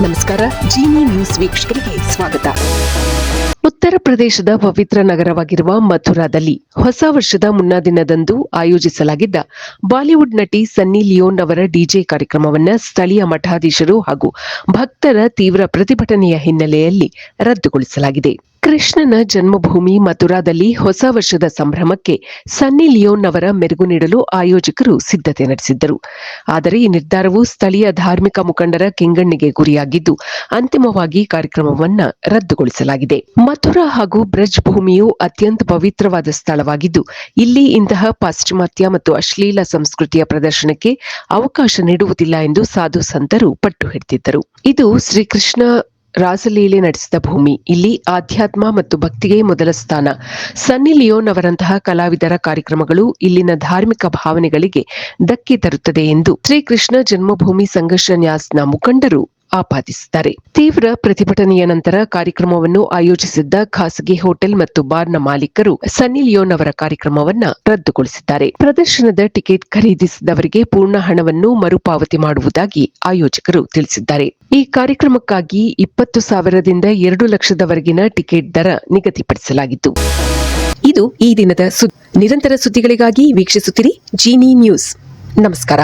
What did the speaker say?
ನಮಸ್ಕಾರ. ಜಿನಿ ನ್ಯೂಸ್ ವೀಕ್ಷಕರಿಗೆ ಸ್ವಾಗತ. ಉತ್ತರ ಪ್ರದೇಶದ ಪವಿತ್ರ ನಗರವಾಗಿರುವ ಮಥುರಾದಲ್ಲಿ ಹೊಸ ವರ್ಷದ ಮುನ್ನಾ ದಿನದಂದು ಆಯೋಜಿಸಲಾಗಿದ್ದ ಬಾಲಿವುಡ್ ನಟಿ ಸನ್ನಿ ಲಿಯೋನ್ ಅವರ ಡಿಜೆ ಕಾರ್ಯಕ್ರಮವನ್ನು ಸ್ಥಳೀಯ ಮಠಾಧೀಶರು ಹಾಗೂ ಭಕ್ತರ ತೀವ್ರ ಪ್ರತಿಭಟನೆಯ ಹಿನ್ನೆಲೆಯಲ್ಲಿ ರದ್ದುಗೊಳಿಸಲಾಗಿದೆ. ಕೃಷ್ಣನ ಜನ್ಮಭೂಮಿ ಮಥುರಾದಲ್ಲಿ ಹೊಸ ವರ್ಷದ ಸಂಭ್ರಮಕ್ಕೆ ಸನ್ನಿ ಲಿಯೋನ್ ಅವರ ಮೆರುಗು ನೀಡಲು ಆಯೋಜಕರು ಸಿದ್ಧತೆ ನಡೆಸಿದ್ದರು. ಆದರೆ ಈ ನಿರ್ಧಾರವು ಸ್ಥಳೀಯ ಧಾರ್ಮಿಕ ಮುಖಂಡರ ಕೆಂಗಣ್ಣಿಗೆ ಗುರಿಯಾಗಿದ್ದು ಅಂತಿಮವಾಗಿ ಕಾರ್ಯಕ್ರಮವನ್ನು ರದ್ದುಗೊಳಿಸಲಾಗಿದೆ. ಮಥುರಾ ಹಾಗೂ ಬ್ರಜ್ ಭೂಮಿಯು ಅತ್ಯಂತ ಪವಿತ್ರವಾದ ಸ್ಥಳವಾಗಿದ್ದು ಇಲ್ಲಿ ಇಂತಹ ಪಾಶ್ಚಿಮಾತ್ಯ ಮತ್ತು ಅಶ್ಲೀಲ ಸಂಸ್ಕೃತಿಯ ಪ್ರದರ್ಶನಕ್ಕೆ ಅವಕಾಶ ನೀಡುವುದಿಲ್ಲ ಎಂದು ಸಾಧು ಸಂತರು ಪಟ್ಟು ಹಿಡಿದಿದ್ದರು. ಇದು ಶ್ರೀಕೃಷ್ಣ ರಾಸಲೀಲೆ ನಡೆಸಿದ ಭೂಮಿ. ಇಲ್ಲಿ ಆಧ್ಯಾತ್ಮ ಮತ್ತು ಭಕ್ತಿಗೆ ಮೊದಲ ಸ್ಥಾನ. ಸನ್ನಿ ಲಿಯೋನ್ ಅವರಂತಹ ಕಲಾವಿದರ ಕಾರ್ಯಕ್ರಮಗಳು ಇಲ್ಲಿನ ಧಾರ್ಮಿಕ ಭಾವನೆಗಳಿಗೆ ಧಕ್ಕೆ ತರುತ್ತದೆ ಎಂದು ಶ್ರೀಕೃಷ್ಣ ಜನ್ಮಭೂಮಿ ಸಂಘರ್ಷ ನ್ಯಾಸ್ನ ಮುಖಂಡರು ಆಪಾದಿಸಿದ್ದಾರೆ. ತೀವ್ರ ಪ್ರತಿಭಟನೆಯ ನಂತರ ಕಾರ್ಯಕ್ರಮವನ್ನು ಆಯೋಜಿಸಿದ್ದ ಖಾಸಗಿ ಹೋಟೆಲ್ ಮತ್ತು ಬಾರ್ನ ಮಾಲೀಕರು ಸನ್ನಿ ಲಿಯೋನ್ ಅವರ ಕಾರ್ಯಕ್ರಮವನ್ನು ರದ್ದುಗೊಳಿಸಿದ್ದಾರೆ. ಪ್ರದರ್ಶನದ ಟಿಕೆಟ್ ಖರೀದಿಸಿದವರಿಗೆ ಪೂರ್ಣ ಹಣವನ್ನು ಮರುಪಾವತಿ ಮಾಡುವುದಾಗಿ ಆಯೋಜಕರು ತಿಳಿಸಿದ್ದಾರೆ. ಈ ಕಾರ್ಯಕ್ರಮಕ್ಕಾಗಿ 20,000ದಿಂದ 2 ಲಕ್ಷದವರೆಗಿನ ಟಿಕೆಟ್ ದರ ನಿಗದಿಪಡಿಸಲಾಗಿತ್ತು. ಇದು ಈ ದಿನದ ನಿರಂತರ ಸುದ್ದಿಗಳಿಗಾಗಿ ವೀಕ್ಷಿಸುತ್ತಿರಿ ಜಿನಿ ನ್ಯೂಸ್. ನಮಸ್ಕಾರ.